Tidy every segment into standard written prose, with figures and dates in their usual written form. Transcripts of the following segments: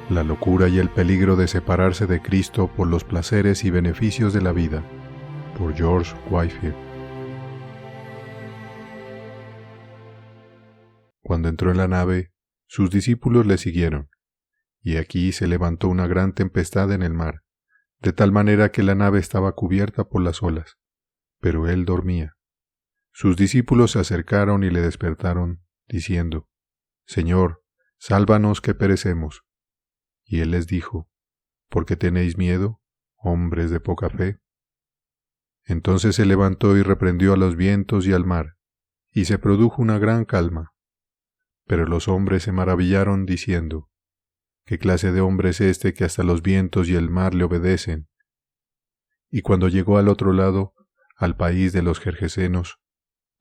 La locura y el peligro de separarse de Cristo por los placeres y beneficios de la vida, por George Whitefield. Cuando entró en la nave, sus discípulos le siguieron, y aquí se levantó una gran tempestad en el mar, de tal manera que la nave estaba cubierta por las olas, pero él dormía. Sus discípulos se acercaron y le despertaron, diciendo: «Señor, sálvanos que perecemos». Y él les dijo: «¿Por qué tenéis miedo, hombres de poca fe?». Entonces se levantó y reprendió a los vientos y al mar, y se produjo una gran calma. Pero los hombres se maravillaron, diciendo: «¿Qué clase de hombre es este que hasta los vientos y el mar le obedecen?». Y cuando llegó al otro lado, al país de los Gergesenos,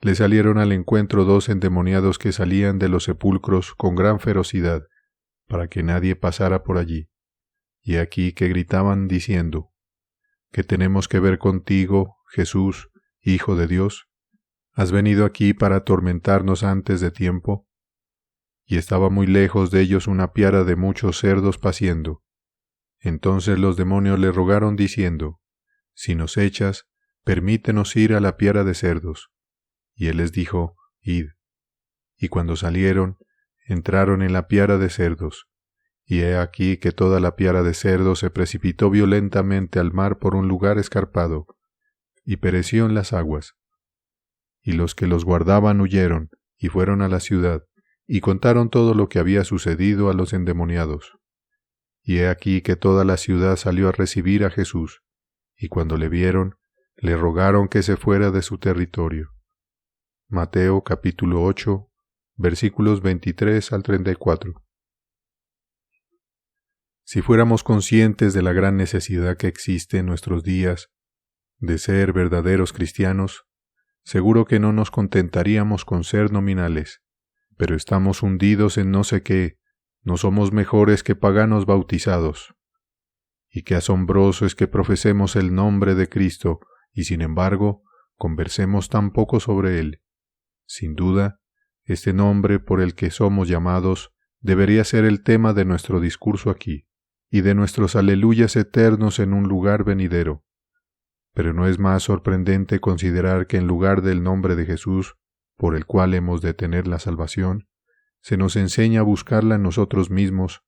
le salieron al encuentro 2 endemoniados que salían de los sepulcros con gran ferocidad, para que nadie pasara por allí. Y aquí que gritaban diciendo: «¿Qué tenemos que ver contigo, Jesús, Hijo de Dios? ¿Has venido aquí para atormentarnos antes de tiempo?». Y estaba muy lejos de ellos una piara de muchos cerdos paciendo. Entonces los demonios le rogaron diciendo: «Si nos echas, permítenos ir a la piara de cerdos». Y él les dijo: «Id». Y cuando salieron, entraron en la piara de cerdos. Y he aquí que toda la piara de cerdos se precipitó violentamente al mar por un lugar escarpado, y pereció en las aguas. Y los que los guardaban huyeron, y fueron a la ciudad, y contaron todo lo que había sucedido a los endemoniados. Y he aquí que toda la ciudad salió a recibir a Jesús, y cuando le vieron, le rogaron que se fuera de su territorio. Mateo capítulo 8, versículos 23 al 34. Si fuéramos conscientes de la gran necesidad que existe en nuestros días de ser verdaderos cristianos, seguro que no nos contentaríamos con ser nominales, pero estamos hundidos en no sé qué, no somos mejores que paganos bautizados. Y qué asombroso es que profesemos el nombre de Cristo y sin embargo conversemos tan poco sobre él. Sin duda, este nombre por el que somos llamados debería ser el tema de nuestro discurso aquí, y de nuestros aleluyas eternos en un lugar venidero. Pero no es más sorprendente considerar que en lugar del nombre de Jesús, por el cual hemos de tener la salvación, se nos enseña a buscarla en nosotros mismos,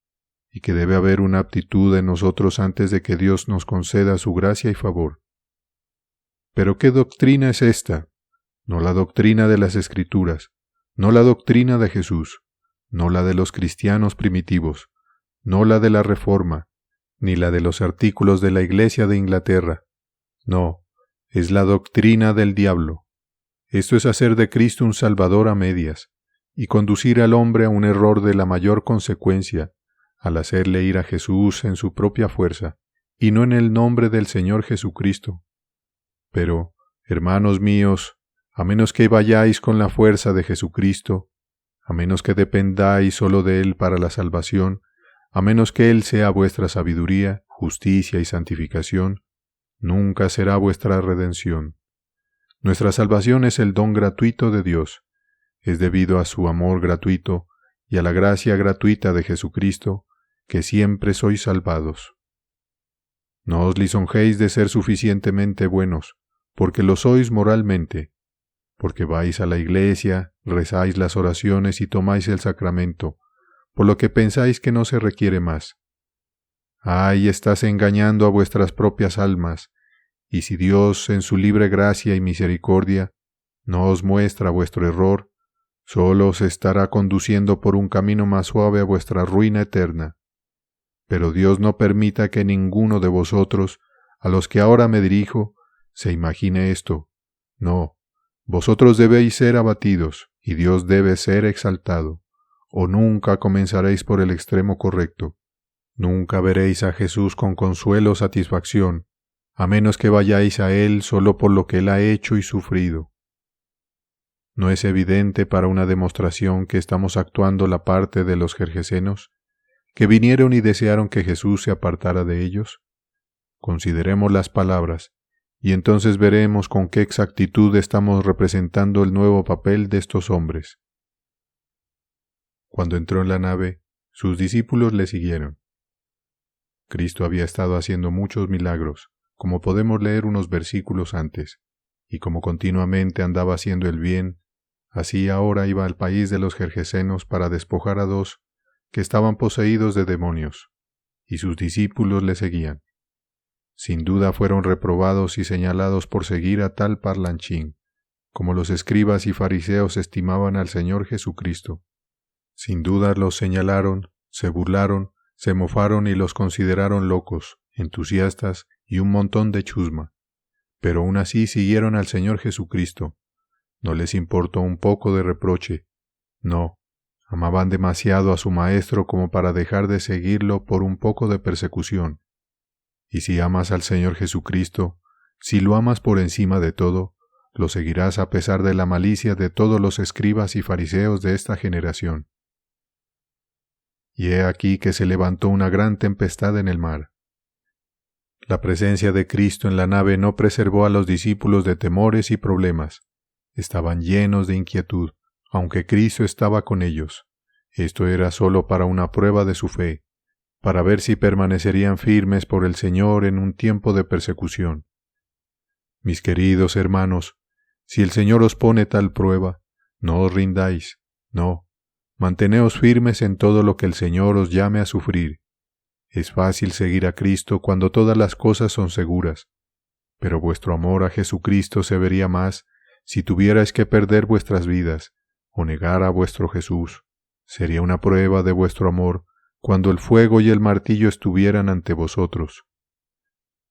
y que debe haber una aptitud en nosotros antes de que Dios nos conceda su gracia y favor. ¿Pero qué doctrina es esta? No la doctrina de las Escrituras, no la doctrina de Jesús, no la de los cristianos primitivos, no la de la Reforma, ni la de los artículos de la Iglesia de Inglaterra. No, es la doctrina del diablo. Esto es hacer de Cristo un Salvador a medias, y conducir al hombre a un error de la mayor consecuencia, al hacerle ir a Jesús en su propia fuerza, y no en el nombre del Señor Jesucristo. Pero, hermanos míos, a menos que vayáis con la fuerza de Jesucristo, a menos que dependáis solo de Él para la salvación, a menos que Él sea vuestra sabiduría, justicia y santificación, nunca será vuestra redención. Nuestra salvación es el don gratuito de Dios, es debido a su amor gratuito y a la gracia gratuita de Jesucristo, que siempre sois salvados. No os lisonjéis de ser suficientemente buenos, porque lo sois moralmente, porque vais a la iglesia, rezáis las oraciones y tomáis el sacramento, por lo que pensáis que no se requiere más. ¡Ay, estás engañando a vuestras propias almas! Y si Dios, en su libre gracia y misericordia, no os muestra vuestro error, solo os estará conduciendo por un camino más suave a vuestra ruina eterna. Pero Dios no permita que ninguno de vosotros, a los que ahora me dirijo, se imagine esto. No, vosotros debéis ser abatidos, y Dios debe ser exaltado. O nunca comenzaréis por el extremo correcto. Nunca veréis a Jesús con consuelo o satisfacción, a menos que vayáis a Él solo por lo que Él ha hecho y sufrido. ¿No es evidente para una demostración que estamos actuando la parte de los gergesenos, que vinieron y desearon que Jesús se apartara de ellos? Consideremos las palabras, y entonces veremos con qué exactitud estamos representando el nuevo papel de estos hombres. Cuando entró en la nave, sus discípulos le siguieron, Cristo había estado haciendo muchos milagros, como podemos leer unos versículos antes, y como continuamente andaba haciendo el bien, así ahora iba al país de los Gergesenos para despojar a 2 que estaban poseídos de demonios, y sus discípulos le seguían. Sin duda fueron reprobados y señalados por seguir a tal parlanchín, como los escribas y fariseos estimaban al Señor Jesucristo. Sin duda los señalaron, se burlaron, se mofaron y los consideraron locos, entusiastas y un montón de chusma. Pero aún así siguieron al Señor Jesucristo. No les importó un poco de reproche. No, amaban demasiado a su Maestro como para dejar de seguirlo por un poco de persecución. Y si amas al Señor Jesucristo, si lo amas por encima de todo, lo seguirás a pesar de la malicia de todos los escribas y fariseos de esta generación. Y he aquí que se levantó una gran tempestad en el mar. La presencia de Cristo en la nave no preservó a los discípulos de temores y problemas. Estaban llenos de inquietud, aunque Cristo estaba con ellos. Esto era solo para una prueba de su fe, para ver si permanecerían firmes por el Señor en un tiempo de persecución. Mis queridos hermanos, si el Señor os pone tal prueba, no os rindáis, no. Manteneos firmes en todo lo que el Señor os llame a sufrir. Es fácil seguir a Cristo cuando todas las cosas son seguras, pero vuestro amor a Jesucristo se vería más si tuvierais que perder vuestras vidas o negar a vuestro Jesús. Sería una prueba de vuestro amor cuando el fuego y el martillo estuvieran ante vosotros.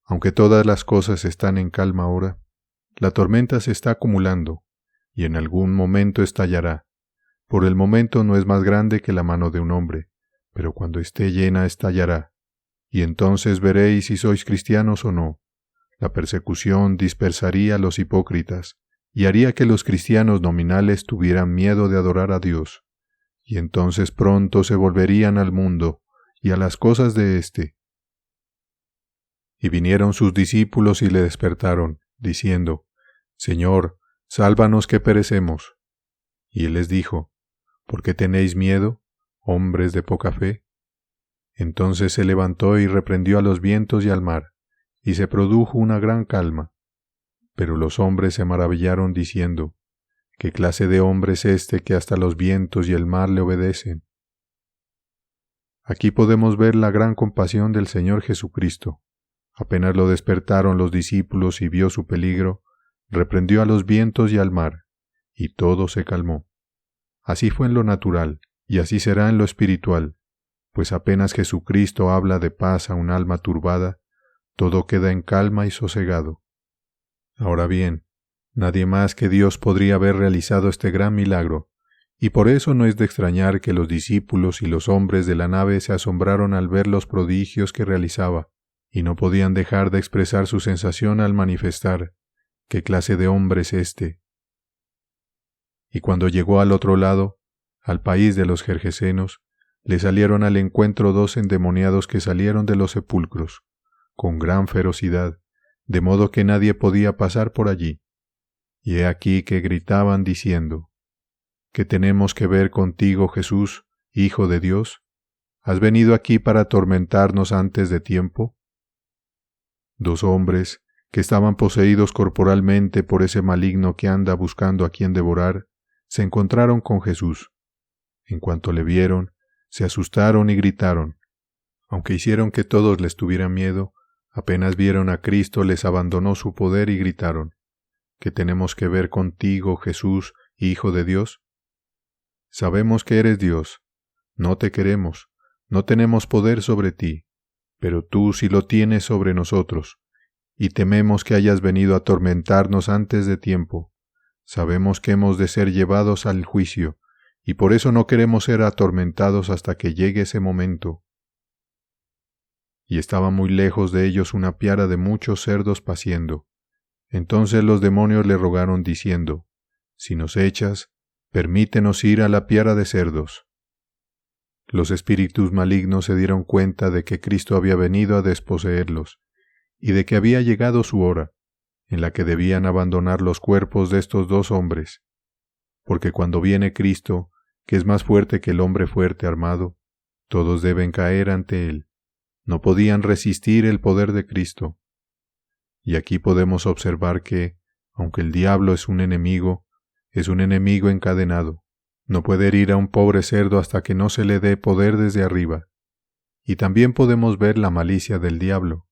Aunque todas las cosas están en calma ahora, la tormenta se está acumulando y en algún momento estallará. Por el momento no es más grande que la mano de un hombre, pero cuando esté llena estallará, y entonces veréis si sois cristianos o no. La persecución dispersaría a los hipócritas, y haría que los cristianos nominales tuvieran miedo de adorar a Dios, y entonces pronto se volverían al mundo y a las cosas de éste. Y vinieron sus discípulos y le despertaron, diciendo, Señor, sálvanos que perecemos. Y él les dijo, ¿por qué tenéis miedo, hombres de poca fe? Entonces se levantó y reprendió a los vientos y al mar, y se produjo una gran calma. Pero los hombres se maravillaron diciendo, ¿qué clase de hombre es este que hasta los vientos y el mar le obedecen? Aquí podemos ver la gran compasión del Señor Jesucristo. Apenas lo despertaron los discípulos y vio su peligro, reprendió a los vientos y al mar, y todo se calmó. Así fue en lo natural, y así será en lo espiritual, pues apenas Jesucristo habla de paz a un alma turbada, todo queda en calma y sosegado. Ahora bien, nadie más que Dios podría haber realizado este gran milagro, y por eso no es de extrañar que los discípulos y los hombres de la nave se asombraron al ver los prodigios que realizaba, y no podían dejar de expresar su sensación al manifestar, ¿qué clase de hombre es este? Y cuando llegó al otro lado, al país de los Gergesenos, le salieron al encuentro 2 endemoniados que salieron de los sepulcros, con gran ferocidad, de modo que nadie podía pasar por allí. Y he aquí que gritaban diciendo, ¿qué tenemos que ver contigo, Jesús, Hijo de Dios? ¿Has venido aquí para atormentarnos antes de tiempo? 2 hombres, que estaban poseídos corporalmente por ese maligno que anda buscando a quien devorar, se encontraron con Jesús. En cuanto le vieron, se asustaron y gritaron. Aunque hicieron que todos les tuvieran miedo, apenas vieron a Cristo les abandonó su poder y gritaron, ¿qué tenemos que ver contigo, Jesús, Hijo de Dios? Sabemos que eres Dios, no te queremos, no tenemos poder sobre ti, pero tú sí lo tienes sobre nosotros, y tememos que hayas venido a atormentarnos antes de tiempo. Sabemos que hemos de ser llevados al juicio, y por eso no queremos ser atormentados hasta que llegue ese momento. Y estaba muy lejos de ellos una piara de muchos cerdos paciendo. Entonces los demonios le rogaron diciendo, si nos echas, permítenos ir a la piara de cerdos. Los espíritus malignos se dieron cuenta de que Cristo había venido a desposeerlos, y de que había llegado su hora, en la que debían abandonar los cuerpos de estos 2 hombres, porque cuando viene Cristo, que es más fuerte que el hombre fuerte armado, todos deben caer ante él, no podían resistir el poder de Cristo. Y aquí podemos observar que, aunque el diablo es un enemigo encadenado. No puede herir a un pobre cerdo hasta que no se le dé poder desde arriba. Y también podemos ver la malicia del diablo,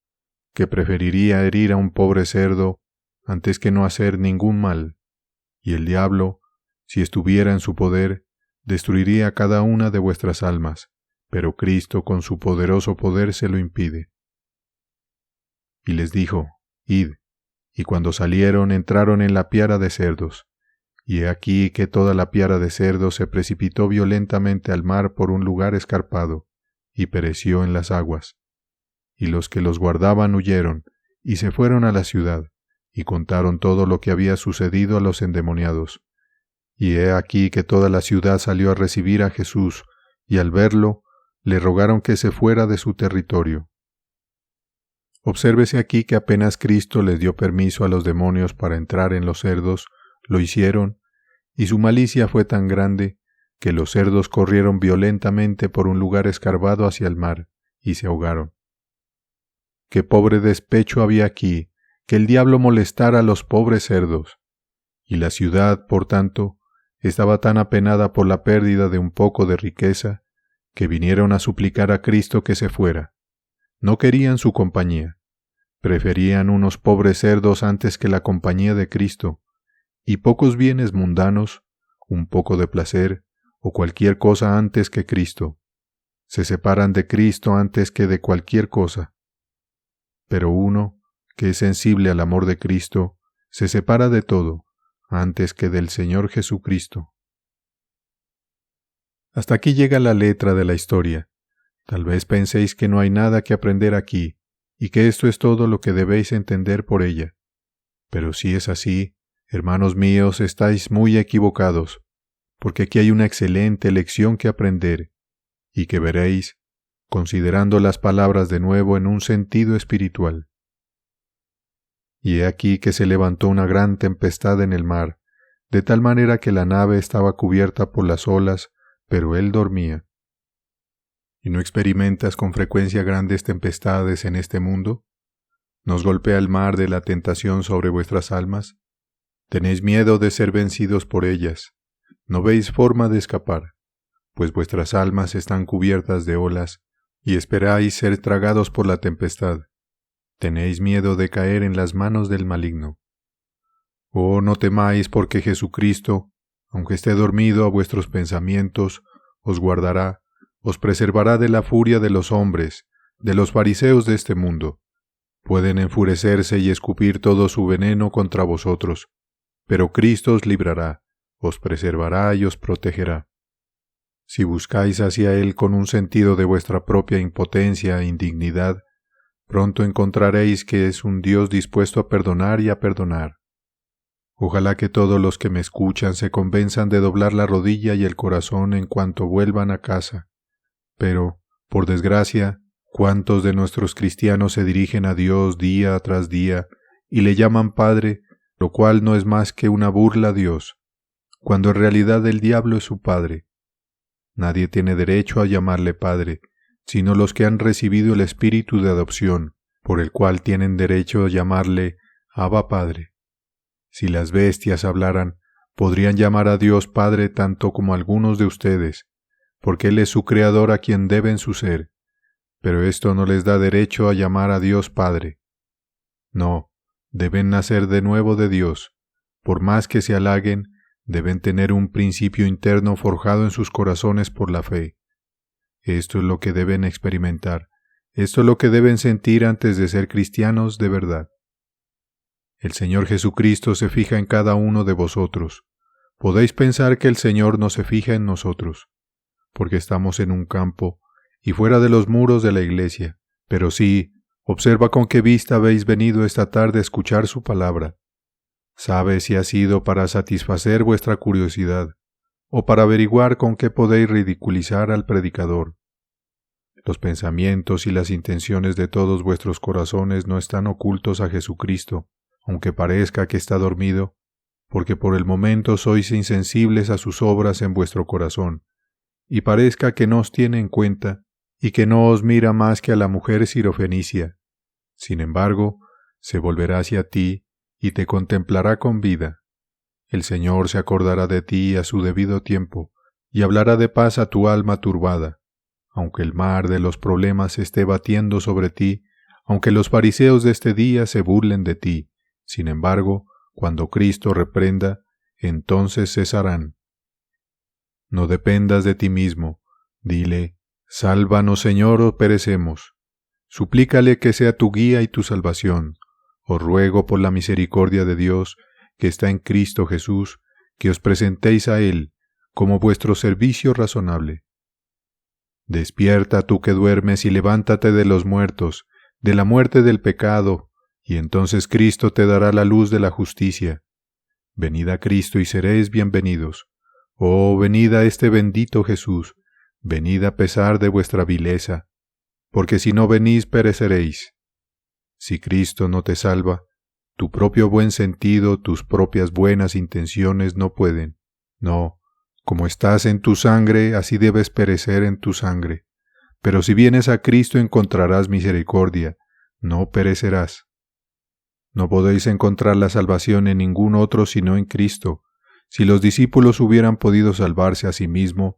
que preferiría herir a un pobre cerdo antes que no hacer ningún mal. Y el diablo, si estuviera en su poder, destruiría cada una de vuestras almas, pero Cristo con su poderoso poder se lo impide. Y les dijo, id, y cuando salieron entraron en la piara de cerdos. Y he aquí que toda la piara de cerdos se precipitó violentamente al mar por un lugar escarpado, y pereció en las aguas. Y los que los guardaban huyeron, y se fueron a la ciudad, y contaron todo lo que había sucedido a los endemoniados. Y he aquí que toda la ciudad salió a recibir a Jesús, y al verlo, le rogaron que se fuera de su territorio. Obsérvese aquí que apenas Cristo les dio permiso a los demonios para entrar en los cerdos, lo hicieron, y su malicia fue tan grande que los cerdos corrieron violentamente por un lugar escarbado hacia el mar, y se ahogaron. ¡Qué pobre despecho había aquí, que el diablo molestara a los pobres cerdos! Y la ciudad, por tanto, estaba tan apenada por la pérdida de un poco de riqueza, que vinieron a suplicar a Cristo que se fuera. No querían su compañía, preferían unos pobres cerdos antes que la compañía de Cristo, y pocos bienes mundanos, un poco de placer, o cualquier cosa antes que Cristo. Se separan de Cristo antes que de cualquier cosa. Pero uno, que es sensible al amor de Cristo, se separa de todo, antes que del Señor Jesucristo. Hasta aquí llega la letra de la historia. Tal vez penséis que no hay nada que aprender aquí, y que esto es todo lo que debéis entender por ella. Pero si es así, hermanos míos, estáis muy equivocados, porque aquí hay una excelente lección que aprender, y que veréis, considerando las palabras de nuevo en un sentido espiritual. Y he aquí que se levantó una gran tempestad en el mar, de tal manera que la nave estaba cubierta por las olas, pero él dormía. ¿Y no experimentas con frecuencia grandes tempestades en este mundo? ¿Nos golpea el mar de la tentación sobre vuestras almas? Tenéis miedo de ser vencidos por ellas. No veis forma de escapar, pues vuestras almas están cubiertas de olas, y esperáis ser tragados por la tempestad. Tenéis miedo de caer en las manos del maligno. Oh, no temáis, porque Jesucristo, aunque esté dormido a vuestros pensamientos, os guardará, os preservará de la furia de los hombres, de los fariseos de este mundo. Pueden enfurecerse y escupir todo su veneno contra vosotros, pero Cristo os librará, os preservará y os protegerá. Si buscáis hacia Él con un sentido de vuestra propia impotencia e indignidad, pronto encontraréis que es un Dios dispuesto a perdonar y a perdonar. Ojalá que todos los que me escuchan se convenzan de doblar la rodilla y el corazón en cuanto vuelvan a casa. Pero, por desgracia, ¿cuántos de nuestros cristianos se dirigen a Dios día tras día y le llaman Padre, lo cual no es más que una burla a Dios, cuando en realidad el diablo es su padre? Nadie tiene derecho a llamarle Padre, sino los que han recibido el espíritu de adopción, por el cual tienen derecho a llamarle Abba Padre. Si las bestias hablaran, podrían llamar a Dios Padre tanto como algunos de ustedes, porque Él es su Creador a quien deben su ser, pero esto no les da derecho a llamar a Dios Padre. No, deben nacer de nuevo de Dios. Por más que se halaguen, deben tener un principio interno forjado en sus corazones por la fe. Esto es lo que deben experimentar, esto es lo que deben sentir antes de ser cristianos de verdad. El Señor Jesucristo se fija en cada uno de vosotros. Podéis pensar que el Señor no se fija en nosotros, porque estamos en un campo y fuera de los muros de la iglesia, pero sí, observa con qué vista habéis venido esta tarde a escuchar su palabra. Sabe si ha sido para satisfacer vuestra curiosidad, o para averiguar con qué podéis ridiculizar al predicador. Los pensamientos y las intenciones de todos vuestros corazones no están ocultos a Jesucristo, aunque parezca que está dormido, porque por el momento sois insensibles a sus obras en vuestro corazón, y parezca que no os tiene en cuenta, y que no os mira más que a la mujer sirofenicia. Sin embargo, se volverá hacia ti y te contemplará con vida. El Señor se acordará de ti a su debido tiempo, y hablará de paz a tu alma turbada. Aunque el mar de los problemas esté batiendo sobre ti, aunque los fariseos de este día se burlen de ti, sin embargo, cuando Cristo reprenda, entonces cesarán. No dependas de ti mismo. Dile, sálvanos, Señor, o perecemos. Suplícale que sea tu guía y tu salvación. Os ruego por la misericordia de Dios, que está en Cristo Jesús, que os presentéis a Él como vuestro servicio razonable. Despierta tú que duermes y levántate de los muertos, de la muerte del pecado, y entonces Cristo te dará la luz de la justicia. Venid a Cristo y seréis bienvenidos. Oh, venid a este bendito Jesús, venid a pesar de vuestra vileza, porque si no venís pereceréis. Si Cristo no te salva, tu propio buen sentido, tus propias buenas intenciones no pueden. No, como estás en tu sangre, así debes perecer en tu sangre. Pero si vienes a Cristo encontrarás misericordia, no perecerás. No podéis encontrar la salvación en ningún otro sino en Cristo. Si los discípulos hubieran podido salvarse a sí mismos,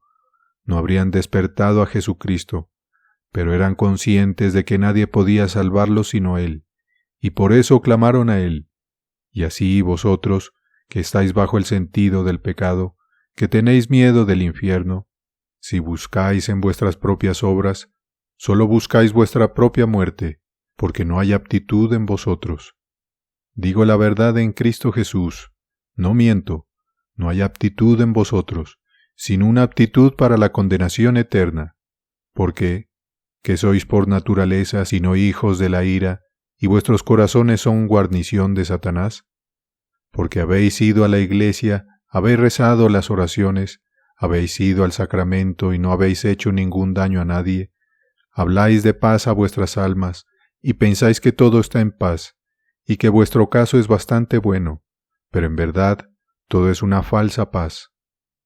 no habrían despertado a Jesucristo, pero eran conscientes de que nadie podía salvarlos sino Él, y por eso clamaron a Él. Y así vosotros, que estáis bajo el sentido del pecado, que tenéis miedo del infierno, si buscáis en vuestras propias obras, solo buscáis vuestra propia muerte, porque no hay aptitud en vosotros. Digo la verdad en Cristo Jesús, no miento, no hay aptitud en vosotros, sino una aptitud para la condenación eterna, porque, que sois por naturaleza sino hijos de la ira, y vuestros corazones son guarnición de Satanás, porque habéis ido a la iglesia, habéis rezado las oraciones, habéis ido al sacramento y no habéis hecho ningún daño a nadie, habláis de paz a vuestras almas, y pensáis que todo está en paz, y que vuestro caso es bastante bueno, pero en verdad todo es una falsa paz.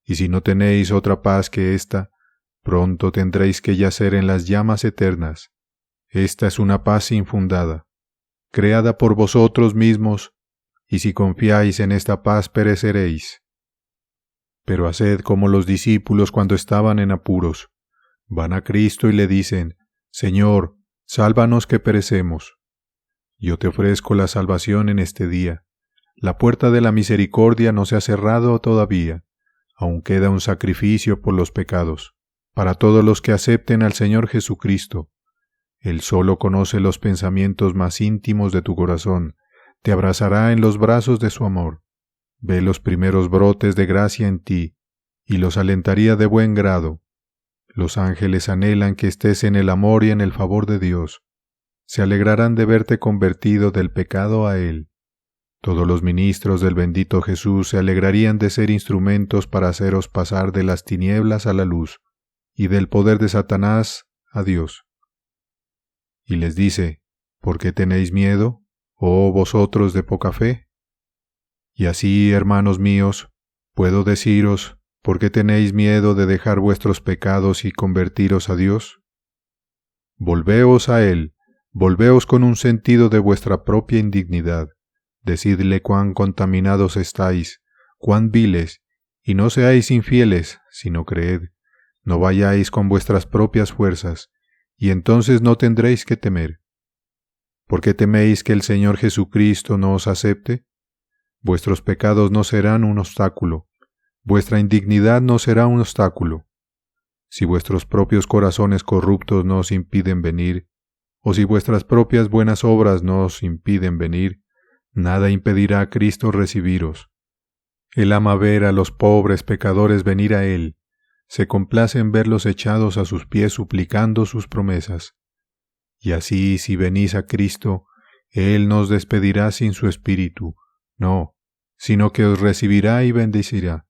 Y si no tenéis otra paz que esta, pronto tendréis que yacer en las llamas eternas. Esta es una paz infundada, creada por vosotros mismos, y si confiáis en esta paz pereceréis. Pero haced como los discípulos cuando estaban en apuros. Van a Cristo y le dicen, Señor, sálvanos que perecemos. Yo te ofrezco la salvación en este día. La puerta de la misericordia no se ha cerrado todavía. Aún queda un sacrificio por los pecados, para todos los que acepten al Señor Jesucristo. Él solo conoce los pensamientos más íntimos de tu corazón, te abrazará en los brazos de su amor. Ve los primeros brotes de gracia en ti, y los alentaría de buen grado. Los ángeles anhelan que estés en el amor y en el favor de Dios. Se alegrarán de verte convertido del pecado a Él. Todos los ministros del bendito Jesús se alegrarían de ser instrumentos para haceros pasar de las tinieblas a la luz, y del poder de Satanás a Dios. Y les dice, ¿por qué tenéis miedo, oh vosotros de poca fe? Y así, hermanos míos, puedo deciros, ¿por qué tenéis miedo de dejar vuestros pecados y convertiros a Dios? Volveos a Él, volveos con un sentido de vuestra propia indignidad. Decidle cuán contaminados estáis, cuán viles, y no seáis infieles, sino creed. No vayáis con vuestras propias fuerzas, y entonces no tendréis que temer. ¿Por qué teméis que el Señor Jesucristo no os acepte? Vuestros pecados no serán un obstáculo, vuestra indignidad no será un obstáculo. Si vuestros propios corazones corruptos no os impiden venir, o si vuestras propias buenas obras no os impiden venir, nada impedirá a Cristo recibiros. Él ama ver a los pobres pecadores venir a Él, se complace en verlos echados a sus pies suplicando sus promesas. Y así, si venís a Cristo, Él no os despedirá sin su Espíritu, no, sino que os recibirá y bendecirá.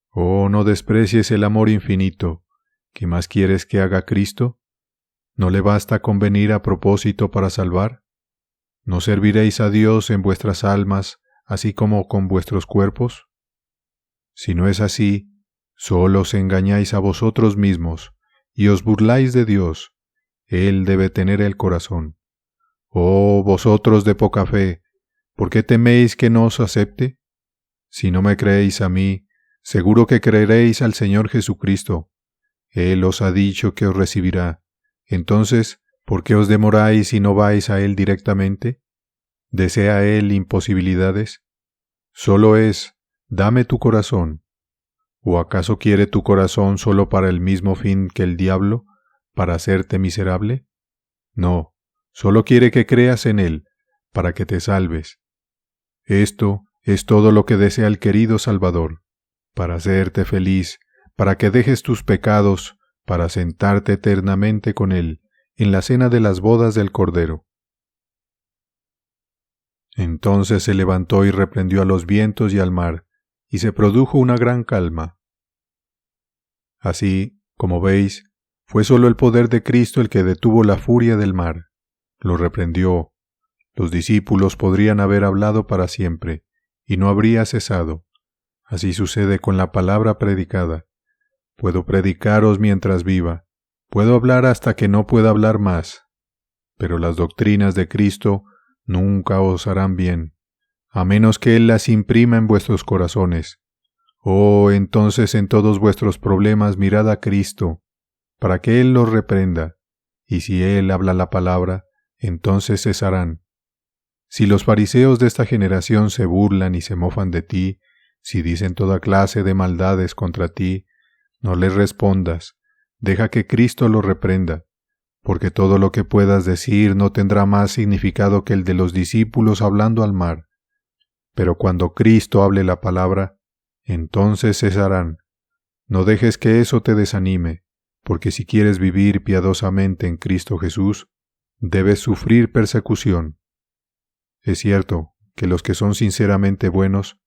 Oh, no desprecies el amor infinito. ¿Qué más quieres que haga Cristo? ¿No le basta con venir a propósito para salvar? ¿No serviréis a Dios en vuestras almas, así como con vuestros cuerpos? Si no es así, solo os engañáis a vosotros mismos, y os burláis de Dios, Él debe tener el corazón. Oh, vosotros de poca fe, ¿por qué teméis que no os acepte? Si no me creéis a mí, seguro que creeréis al Señor Jesucristo. Él os ha dicho que os recibirá. Entonces, ¿por qué os demoráis y no vais a Él directamente? ¿Desea Él imposibilidades? Solo es, dame tu corazón. ¿O acaso quiere tu corazón solo para el mismo fin que el diablo, para hacerte miserable? No, solo quiere que creas en Él, para que te salves. Esto es todo lo que desea el querido Salvador, para hacerte feliz, para que dejes tus pecados, para sentarte eternamente con Él en la cena de las bodas del Cordero. Entonces se levantó y reprendió a los vientos y al mar, y se produjo una gran calma. Así, como veis, fue solo el poder de Cristo el que detuvo la furia del mar. Lo reprendió. Los discípulos podrían haber hablado para siempre, y no habría cesado. Así sucede con la palabra predicada. Puedo predicaros mientras viva, puedo hablar hasta que no pueda hablar más, pero las doctrinas de Cristo nunca os harán bien, a menos que Él las imprima en vuestros corazones. Oh, entonces en todos vuestros problemas mirad a Cristo, para que Él los reprenda, y si Él habla la palabra, entonces cesarán. Si los fariseos de esta generación se burlan y se mofan de ti, si dicen toda clase de maldades contra ti, no les respondas, deja que Cristo los reprenda, porque todo lo que puedas decir no tendrá más significado que el de los discípulos hablando al mar. Pero cuando Cristo hable la palabra, entonces cesarán. No dejes que eso te desanime, porque si quieres vivir piadosamente en Cristo Jesús, debes sufrir persecución. Es cierto que los que son sinceramente buenos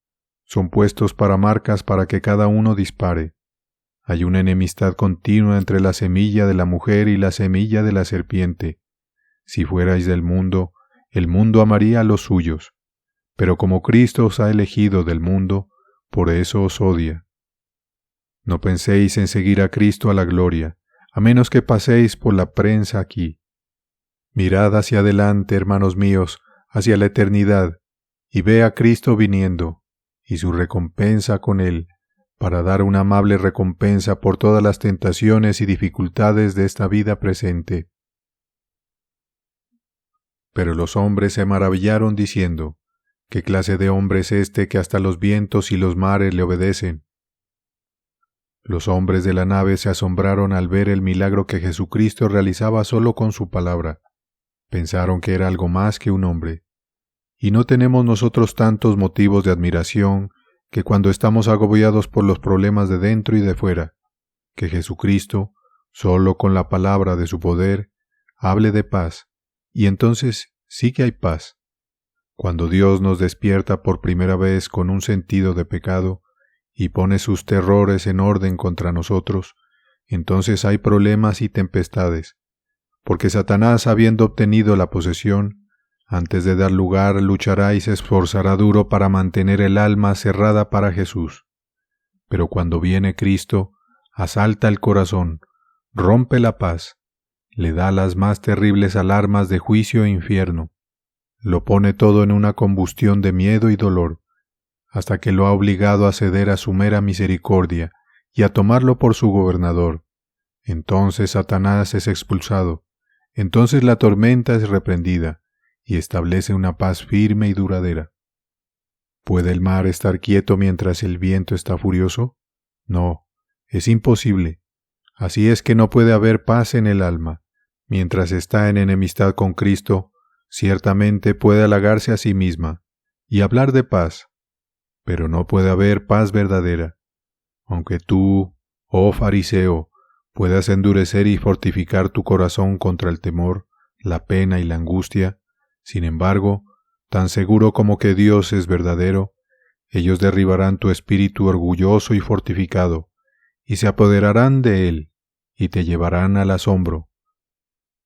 son puestos para marcas para que cada uno dispare. Hay una enemistad continua entre la semilla de la mujer y la semilla de la serpiente. Si fuerais del mundo, el mundo amaría a los suyos. Pero como Cristo os ha elegido del mundo, por eso os odia. No penséis en seguir a Cristo a la gloria, a menos que paséis por la prensa aquí. Mirad hacia adelante, hermanos míos, hacia la eternidad, y ve a Cristo viniendo, y su recompensa con Él, para dar una amable recompensa por todas las tentaciones y dificultades de esta vida presente. Pero los hombres se maravillaron diciendo, ¿qué clase de hombre es este que hasta los vientos y los mares le obedecen? Los hombres de la nave se asombraron al ver el milagro que Jesucristo realizaba solo con su palabra. Pensaron que era algo más que un hombre. Y no tenemos nosotros tantos motivos de admiración que cuando estamos agobiados por los problemas de dentro y de fuera, que Jesucristo, solo con la palabra de su poder, hable de paz, y entonces sí que hay paz. Cuando Dios nos despierta por primera vez con un sentido de pecado y pone sus terrores en orden contra nosotros, entonces hay problemas y tempestades, porque Satanás, habiendo obtenido la posesión, antes de dar lugar, luchará y se esforzará duro para mantener el alma cerrada para Jesús. Pero cuando viene Cristo, asalta el corazón, rompe la paz, le da las más terribles alarmas de juicio e infierno, lo pone todo en una combustión de miedo y dolor, hasta que lo ha obligado a ceder a su mera misericordia y a tomarlo por su gobernador. Entonces Satanás es expulsado, entonces la tormenta es reprendida, y establece una paz firme y duradera. ¿Puede el mar estar quieto mientras el viento está furioso? No, es imposible. Así es que no puede haber paz en el alma. Mientras está en enemistad con Cristo, ciertamente puede halagarse a sí misma y hablar de paz, pero no puede haber paz verdadera. Aunque tú, oh fariseo, puedas endurecer y fortificar tu corazón contra el temor, la pena y la angustia, sin embargo, tan seguro como que Dios es verdadero, ellos derribarán tu espíritu orgulloso y fortificado, y se apoderarán de él, y te llevarán al asombro.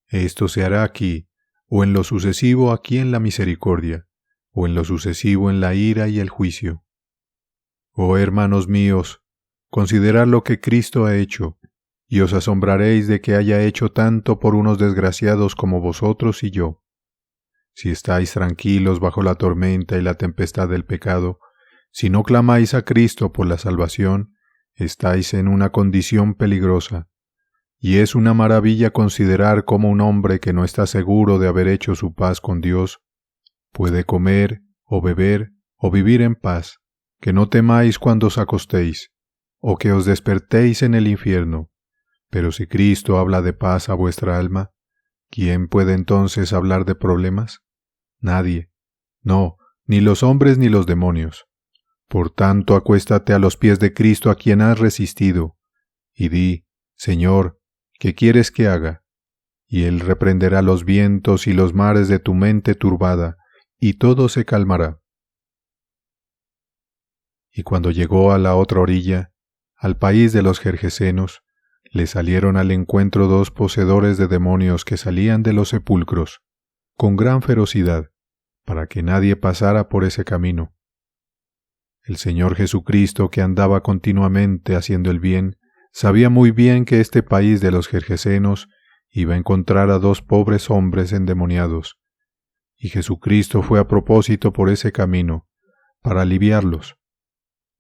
Esto se hará aquí, o en lo sucesivo aquí en la misericordia, o en lo sucesivo en la ira y el juicio. Oh hermanos míos, considerad lo que Cristo ha hecho, y os asombraréis de que haya hecho tanto por unos desgraciados como vosotros y yo. Si estáis tranquilos bajo la tormenta y la tempestad del pecado, si no clamáis a Cristo por la salvación, estáis en una condición peligrosa. Y es una maravilla considerar cómo un hombre que no está seguro de haber hecho su paz con Dios puede comer o beber o vivir en paz, que no temáis cuando os acostéis, o que os despertéis en el infierno. Pero si Cristo habla de paz a vuestra alma, ¿quién puede entonces hablar de problemas? Nadie. No, ni los hombres ni los demonios. Por tanto, acuéstate a los pies de Cristo a quien has resistido, y di, Señor, ¿qué quieres que haga? Y Él reprenderá los vientos y los mares de tu mente turbada, y todo se calmará. Y cuando llegó a la otra orilla, al país de los Gergesenos, le salieron al encuentro 2 poseedores de demonios que salían de los sepulcros, con gran ferocidad, para que nadie pasara por ese camino. El Señor Jesucristo, que andaba continuamente haciendo el bien, sabía muy bien que este país de los Gergesenos iba a encontrar a 2 pobres hombres endemoniados, y Jesucristo fue a propósito por ese camino, para aliviarlos.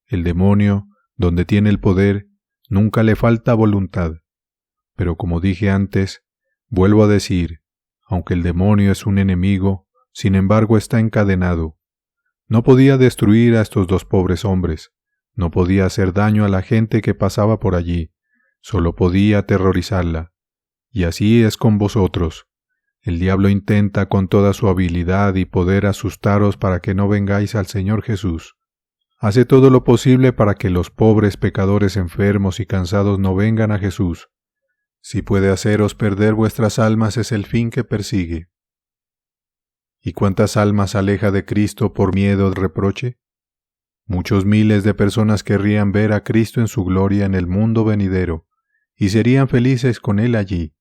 El demonio, donde tiene el poder, nunca le falta voluntad, pero como dije antes, vuelvo a decir, aunque el demonio es un enemigo, sin embargo está encadenado. No podía destruir a estos 2 pobres hombres, no podía hacer daño a la gente que pasaba por allí, solo podía aterrorizarla. Y así es con vosotros. El diablo intenta con toda su habilidad y poder asustaros para que no vengáis al Señor Jesús. Hace todo lo posible para que los pobres pecadores enfermos y cansados no vengan a Jesús. Si puede haceros perder vuestras almas es el fin que persigue. ¿Y cuántas almas aleja de Cristo por miedo al reproche? Muchos miles de personas querrían ver a Cristo en su gloria en el mundo venidero, y serían felices con Él allí,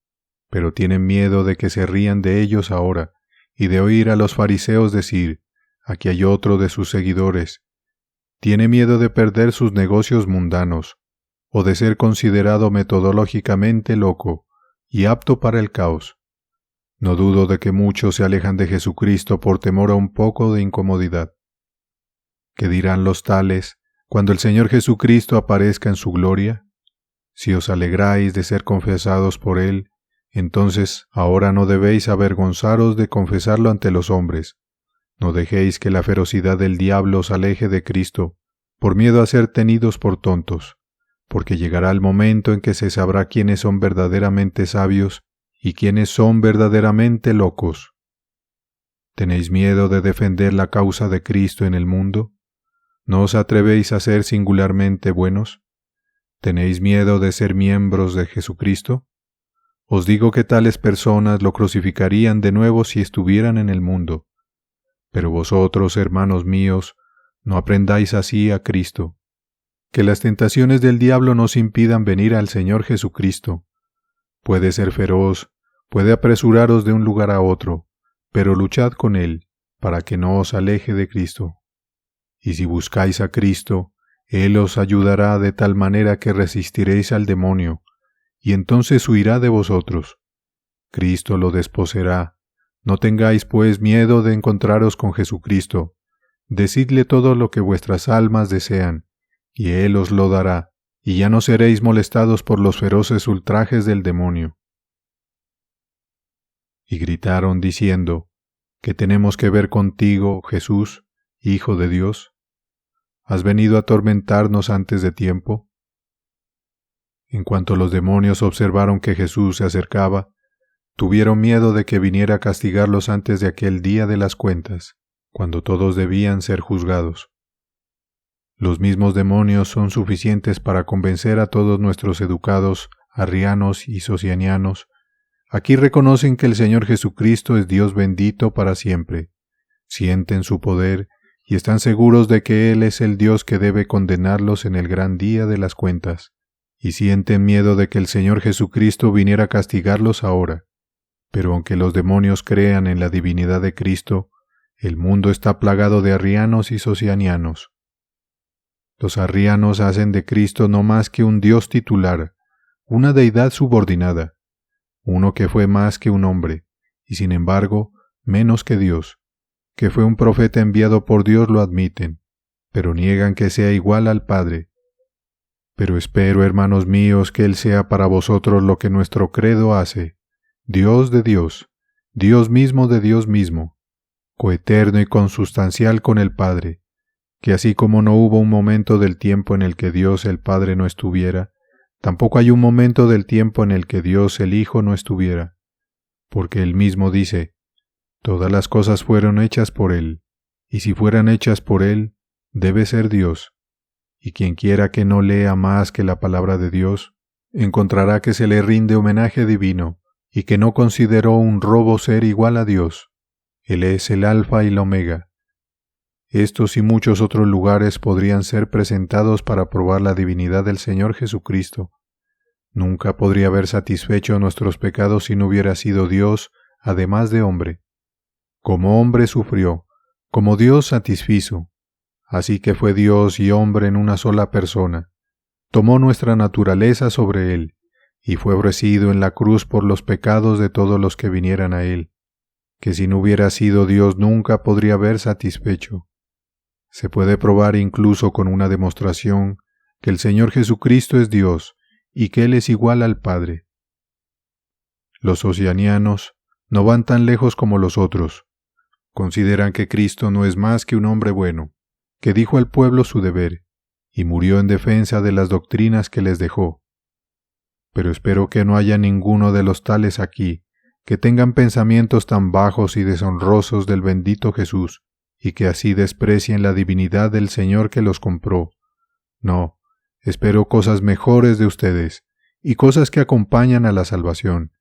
pero tienen miedo de que se rían de ellos ahora, y de oír a los fariseos decir, aquí hay otro de sus seguidores. Tiene miedo de perder sus negocios mundanos, o de ser considerado metodológicamente loco y apto para el caos. No dudo de que muchos se alejan de Jesucristo por temor a un poco de incomodidad. ¿Qué dirán los tales cuando el Señor Jesucristo aparezca en su gloria? Si os alegráis de ser confesados por Él, entonces ahora no debéis avergonzaros de confesarlo ante los hombres. No dejéis que la ferocidad del diablo os aleje de Cristo, por miedo a ser tenidos por tontos, porque llegará el momento en que se sabrá quiénes son verdaderamente sabios y quiénes son verdaderamente locos. ¿Tenéis miedo de defender la causa de Cristo en el mundo? ¿No os atrevéis a ser singularmente buenos? ¿Tenéis miedo de ser miembros de Jesucristo? Os digo que tales personas lo crucificarían de nuevo si estuvieran en el mundo. Pero vosotros, hermanos míos, no aprendáis así a Cristo. Que las tentaciones del diablo nos impidan venir al Señor Jesucristo. Puede ser feroz, puede apresuraros de un lugar a otro, pero luchad con Él, para que no os aleje de Cristo. Y si buscáis a Cristo, Él os ayudará de tal manera que resistiréis al demonio, y entonces huirá de vosotros. Cristo lo desposeerá. No tengáis pues miedo de encontraros con Jesucristo. Decidle todo lo que vuestras almas desean, y Él os lo dará, y ya no seréis molestados por los feroces ultrajes del demonio. Y gritaron diciendo, ¿qué tenemos que ver contigo, Jesús, Hijo de Dios? ¿Has venido a atormentarnos antes de tiempo? En cuanto los demonios observaron que Jesús se acercaba, tuvieron miedo de que viniera a castigarlos antes de aquel día de las cuentas, cuando todos debían ser juzgados. Los mismos demonios son suficientes para convencer a todos nuestros educados, arrianos y socianianos. Aquí reconocen que el Señor Jesucristo es Dios bendito para siempre, sienten su poder y están seguros de que Él es el Dios que debe condenarlos en el gran día de las cuentas, y sienten miedo de que el Señor Jesucristo viniera a castigarlos ahora. Pero aunque los demonios crean en la divinidad de Cristo, el mundo está plagado de arrianos y socianianos. Los arrianos hacen de Cristo no más que un Dios titular, una deidad subordinada, uno que fue más que un hombre, y sin embargo menos que Dios, que fue un profeta enviado por Dios lo admiten, pero niegan que sea igual al Padre. Pero espero, hermanos míos, que Él sea para vosotros lo que nuestro credo hace, Dios de Dios, Dios mismo de Dios mismo, coeterno y consustancial con el Padre, que así como no hubo un momento del tiempo en el que Dios el Padre no estuviera, tampoco hay un momento del tiempo en el que Dios el Hijo no estuviera, porque Él mismo dice, todas las cosas fueron hechas por Él, y si fueran hechas por Él, debe ser Dios. Y quien quiera que no lea más que la palabra de Dios, encontrará que se le rinde homenaje divino, y que no consideró un robo ser igual a Dios. Él es el Alfa y la Omega. Estos y muchos otros lugares podrían ser presentados para probar la divinidad del Señor Jesucristo. Nunca podría haber satisfecho nuestros pecados si no hubiera sido Dios, además de hombre. Como hombre sufrió, como Dios satisfizo. Así que fue Dios y hombre en una sola persona. Tomó nuestra naturaleza sobre Él, y fue ofrecido en la cruz por los pecados de todos los que vinieran a Él, que si no hubiera sido Dios nunca podría haber satisfecho. Se puede probar incluso con una demostración que el Señor Jesucristo es Dios y que Él es igual al Padre. Los ocianianos no van tan lejos como los otros. Consideran que Cristo no es más que un hombre bueno, que dijo al pueblo su deber, y murió en defensa de las doctrinas que les dejó. Pero espero que no haya ninguno de los tales aquí, que tengan pensamientos tan bajos y deshonrosos del bendito Jesús, y que así desprecien la divinidad del Señor que los compró. No, espero cosas mejores de ustedes, y cosas que acompañan a la salvación.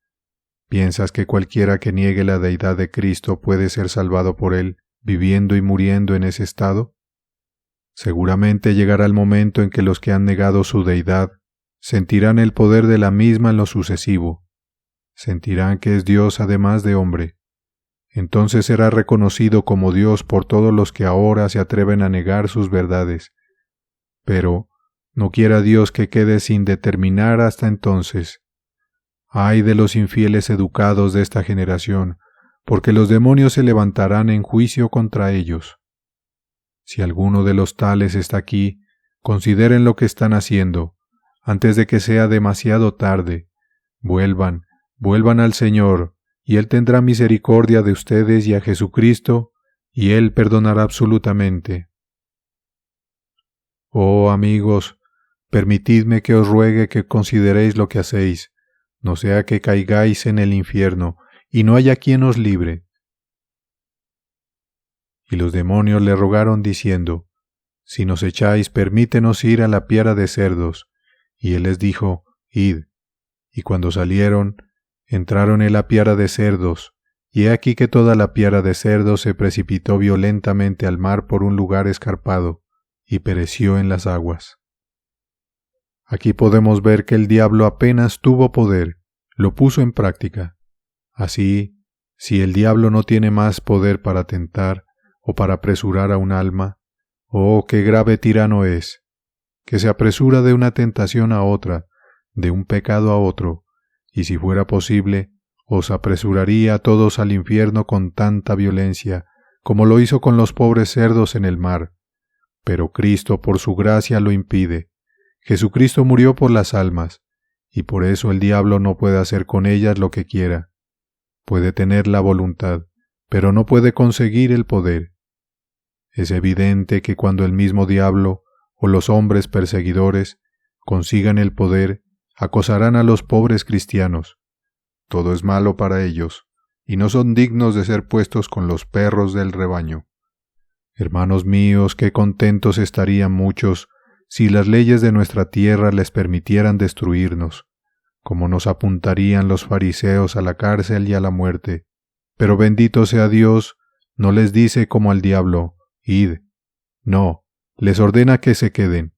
¿Piensas que cualquiera que niegue la deidad de Cristo puede ser salvado por Él, viviendo y muriendo en ese estado? Seguramente llegará el momento en que los que han negado su deidad sentirán el poder de la misma en lo sucesivo. Sentirán que es Dios además de hombre. Entonces será reconocido como Dios por todos los que ahora se atreven a negar sus verdades. Pero no quiera Dios que quede sin determinar hasta entonces. Ay de los infieles educados de esta generación, porque los demonios se levantarán en juicio contra ellos. Si alguno de los tales está aquí, consideren lo que están haciendo, antes de que sea demasiado tarde. Vuelvan al Señor, y Él tendrá misericordia de ustedes y a Jesucristo, y Él perdonará absolutamente. Oh amigos, permitidme que os ruegue que consideréis lo que hacéis, no sea que caigáis en el infierno, y no haya quien os libre. Y los demonios le rogaron diciendo, si nos echáis, permítenos ir a la piara de cerdos. Y él les dijo, id. Y cuando salieron, entraron en la piara de cerdos, y he aquí que toda la piara de cerdos se precipitó violentamente al mar por un lugar escarpado, y pereció en las aguas. Aquí podemos ver que el diablo apenas tuvo poder, lo puso en práctica. Así, si el diablo no tiene más poder para tentar, o para apresurar a un alma, ¡oh, qué grave tirano es! Que se apresura de una tentación a otra, de un pecado a otro, y si fuera posible, os apresuraría a todos al infierno con tanta violencia, como lo hizo con los pobres cerdos en el mar. Pero Cristo por su gracia lo impide. Jesucristo murió por las almas, y por eso el diablo no puede hacer con ellas lo que quiera. Puede tener la voluntad, pero no puede conseguir el poder. Es evidente que cuando el mismo diablo o los hombres perseguidores consigan el poder, acosarán a los pobres cristianos. Todo es malo para ellos, y no son dignos de ser puestos con los perros del rebaño. Hermanos míos, qué contentos estarían muchos si las leyes de nuestra tierra les permitieran destruirnos, como nos apuntarían los fariseos a la cárcel y a la muerte. Pero bendito sea Dios, no les dice como al diablo, id. No, les ordena que se queden.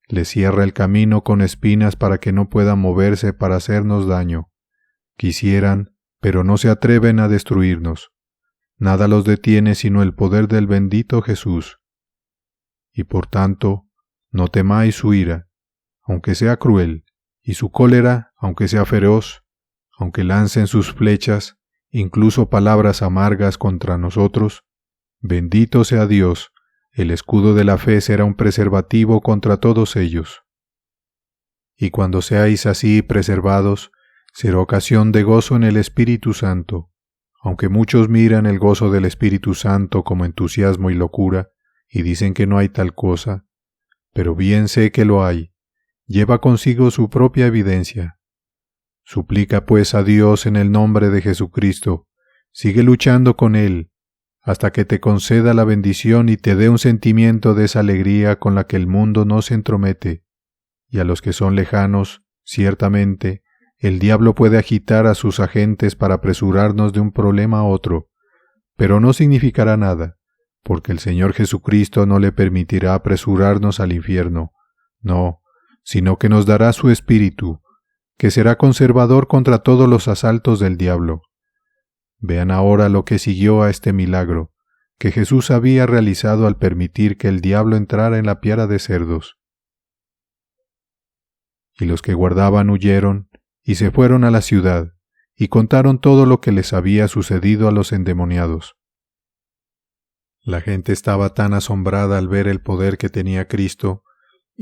Les cierra el camino con espinas para que no puedan moverse para hacernos daño. Quisieran, pero no se atreven a destruirnos. Nada los detiene sino el poder del bendito Jesús. Y por tanto, no temáis su ira, aunque sea cruel, y su cólera, aunque sea feroz, aunque lancen sus flechas, incluso palabras amargas contra nosotros, bendito sea Dios, el escudo de la fe será un preservativo contra todos ellos. Y cuando seáis así preservados, será ocasión de gozo en el Espíritu Santo, aunque muchos miran el gozo del Espíritu Santo como entusiasmo y locura, y dicen que no hay tal cosa, pero bien sé que lo hay, lleva consigo su propia evidencia. Suplica pues a Dios en el nombre de Jesucristo, sigue luchando con Él, hasta que te conceda la bendición y te dé un sentimiento de esa alegría con la que el mundo no se entromete, y a los que son lejanos, ciertamente, el diablo puede agitar a sus agentes para apresurarnos de un problema a otro, pero no significará nada, porque el Señor Jesucristo no le permitirá apresurarnos al infierno, no, sino que nos dará su Espíritu, que será conservador contra todos los asaltos del diablo. Vean ahora lo que siguió a este milagro, que Jesús había realizado al permitir que el diablo entrara en la piara de cerdos. Y los que guardaban huyeron, y se fueron a la ciudad, y contaron todo lo que les había sucedido a los endemoniados. La gente estaba tan asombrada al ver el poder que tenía Cristo,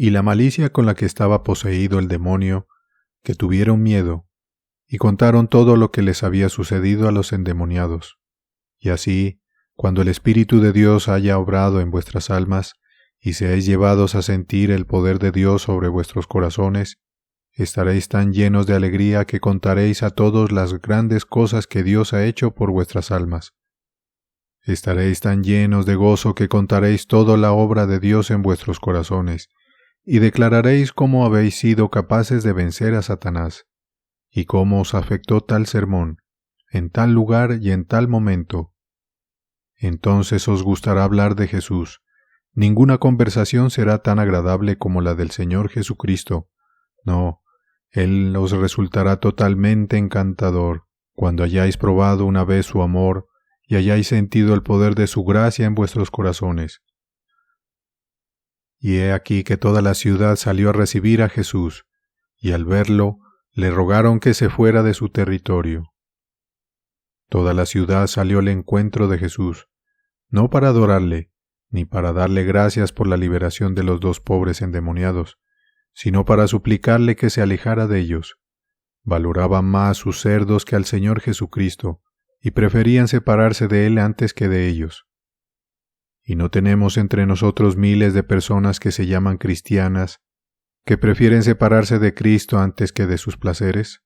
y la malicia con la que estaba poseído el demonio, que tuvieron miedo, y contaron todo lo que les había sucedido a los endemoniados. Y así, cuando el Espíritu de Dios haya obrado en vuestras almas, y seáis llevados a sentir el poder de Dios sobre vuestros corazones, estaréis tan llenos de alegría que contaréis a todos las grandes cosas que Dios ha hecho por vuestras almas. Estaréis tan llenos de gozo que contaréis toda la obra de Dios en vuestros corazones, y declararéis cómo habéis sido capaces de vencer a Satanás, y cómo os afectó tal sermón, en tal lugar y en tal momento. Entonces os gustará hablar de Jesús. Ninguna conversación será tan agradable como la del Señor Jesucristo. No, Él os resultará totalmente encantador, cuando hayáis probado una vez su amor y hayáis sentido el poder de su gracia en vuestros corazones. Y he aquí que toda la ciudad salió a recibir a Jesús, y al verlo, le rogaron que se fuera de su territorio. Toda la ciudad salió al encuentro de Jesús, no para adorarle, ni para darle gracias por la liberación de los dos pobres endemoniados, sino para suplicarle que se alejara de ellos. Valoraban más sus cerdos que al Señor Jesucristo, y preferían separarse de Él antes que de ellos. ¿Y no tenemos entre nosotros miles de personas que se llaman cristianas, que prefieren separarse de Cristo antes que de sus placeres?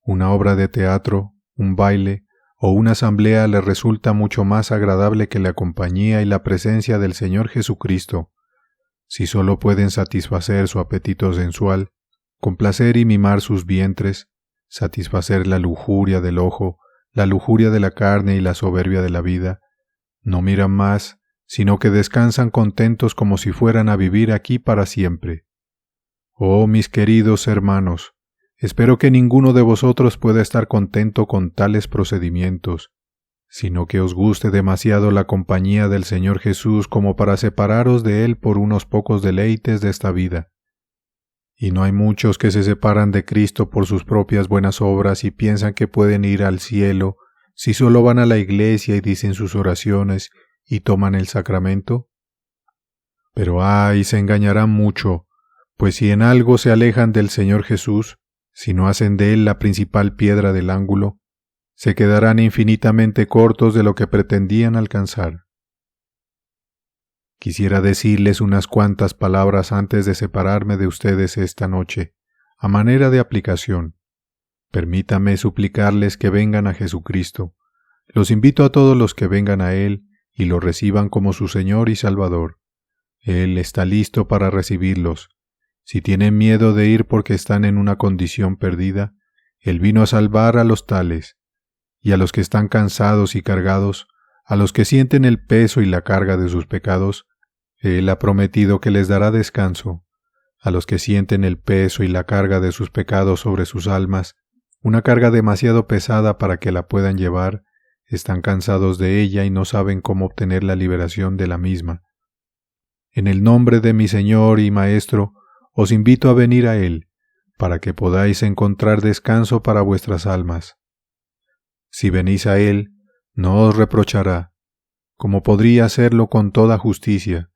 Una obra de teatro, un baile o una asamblea les resulta mucho más agradable que la compañía y la presencia del Señor Jesucristo, si solo pueden satisfacer su apetito sensual, complacer y mimar sus vientres, satisfacer la lujuria del ojo, la lujuria de la carne y la soberbia de la vida. No miran más, sino que descansan contentos como si fueran a vivir aquí para siempre. Oh, mis queridos hermanos, espero que ninguno de vosotros pueda estar contento con tales procedimientos, sino que os guste demasiado la compañía del Señor Jesús como para separaros de Él por unos pocos deleites de esta vida. Y no hay muchos que se separan de Cristo por sus propias buenas obras y piensan que pueden ir al cielo si solo van a la iglesia y dicen sus oraciones y toman el sacramento. Pero se engañarán mucho, pues si en algo se alejan del Señor Jesús, si no hacen de Él la principal piedra del ángulo, se quedarán infinitamente cortos de lo que pretendían alcanzar. Quisiera decirles unas cuantas palabras antes de separarme de ustedes esta noche, a manera de aplicación. Permítame suplicarles que vengan a Jesucristo. Los invito a todos los que vengan a Él y lo reciban como su Señor y Salvador. Él está listo para recibirlos. Si tienen miedo de ir porque están en una condición perdida, Él vino a salvar a los tales. Y a los que están cansados y cargados, a los que sienten el peso y la carga de sus pecados, Él ha prometido que les dará descanso. A los que sienten el peso y la carga de sus pecados sobre sus almas, una carga demasiado pesada para que la puedan llevar, están cansados de ella y no saben cómo obtener la liberación de la misma. En el nombre de mi Señor y Maestro, os invito a venir a Él, para que podáis encontrar descanso para vuestras almas. Si venís a Él, no os reprochará, como podría hacerlo con toda justicia.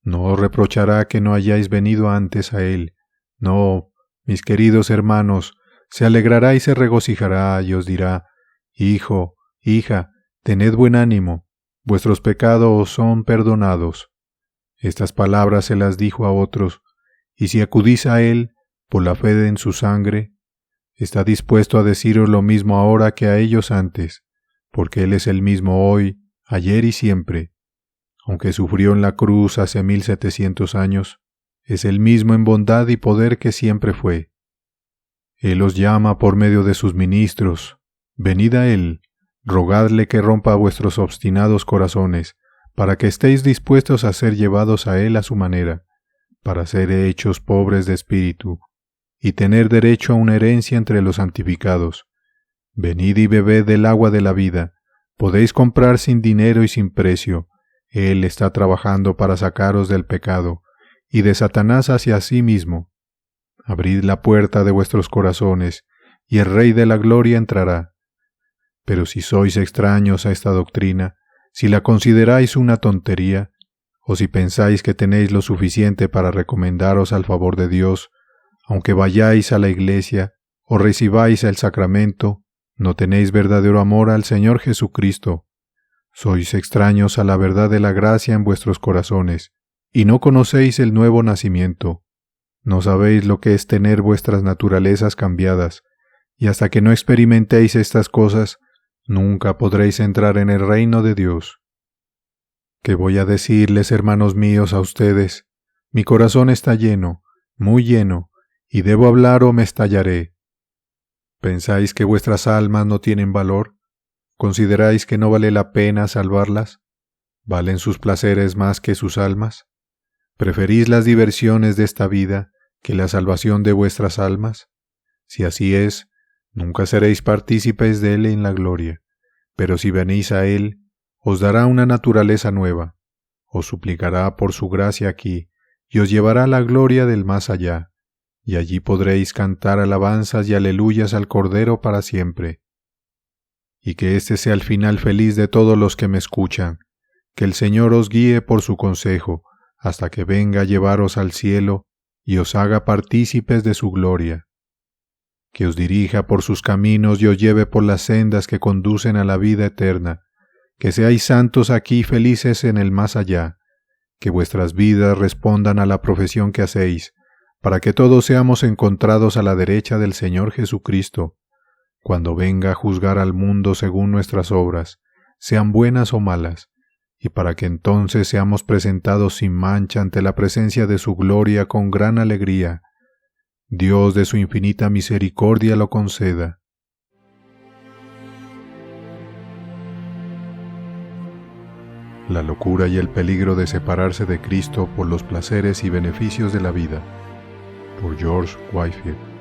No os reprochará que no hayáis venido antes a Él. No, mis queridos hermanos, se alegrará y se regocijará y os dirá: Hijo, hija, tened buen ánimo, vuestros pecados os son perdonados. Estas palabras se las dijo a otros, y si acudís a Él, por la fe en su sangre, está dispuesto a deciros lo mismo ahora que a ellos antes, porque Él es el mismo hoy, ayer y siempre. Aunque sufrió en la cruz hace 1700 años, es el mismo en bondad y poder que siempre fue. Él os llama por medio de sus ministros. Venid a Él, rogadle que rompa vuestros obstinados corazones, para que estéis dispuestos a ser llevados a Él a su manera, para ser hechos pobres de espíritu, y tener derecho a una herencia entre los santificados. Venid y bebed del agua de la vida, podéis comprar sin dinero y sin precio. Él está trabajando para sacaros del pecado, y de Satanás hacia sí mismo. Abrid la puerta de vuestros corazones, y el Rey de la Gloria entrará. Pero si sois extraños a esta doctrina, si la consideráis una tontería, o si pensáis que tenéis lo suficiente para recomendaros al favor de Dios, aunque vayáis a la iglesia o recibáis el sacramento, no tenéis verdadero amor al Señor Jesucristo. Sois extraños a la verdad de la gracia en vuestros corazones, y no conocéis el nuevo nacimiento. No sabéis lo que es tener vuestras naturalezas cambiadas, y hasta que no experimentéis estas cosas, nunca podréis entrar en el reino de Dios. ¿Qué voy a decirles, hermanos míos, a ustedes? Mi corazón está lleno, muy lleno, y debo hablar o me estallaré. ¿Pensáis que vuestras almas no tienen valor? ¿Consideráis que no vale la pena salvarlas? ¿Valen sus placeres más que sus almas? ¿Preferís las diversiones de esta vida que la salvación de vuestras almas? Si así es, nunca seréis partícipes de Él en la gloria, pero si venís a Él, os dará una naturaleza nueva, os suplicará por su gracia aquí, y os llevará a la gloria del más allá, y allí podréis cantar alabanzas y aleluyas al Cordero para siempre. Y que este sea el final feliz de todos los que me escuchan, que el Señor os guíe por su consejo, hasta que venga a llevaros al cielo y os haga partícipes de su gloria. Que os dirija por sus caminos y os lleve por las sendas que conducen a la vida eterna, que seáis santos aquí y felices en el más allá, que vuestras vidas respondan a la profesión que hacéis, para que todos seamos encontrados a la derecha del Señor Jesucristo, cuando venga a juzgar al mundo según nuestras obras, sean buenas o malas, y para que entonces seamos presentados sin mancha ante la presencia de su gloria con gran alegría. Dios de su infinita misericordia lo conceda. La locura y el peligro de separarse de Cristo por los placeres y beneficios de la vida, por George Whitefield.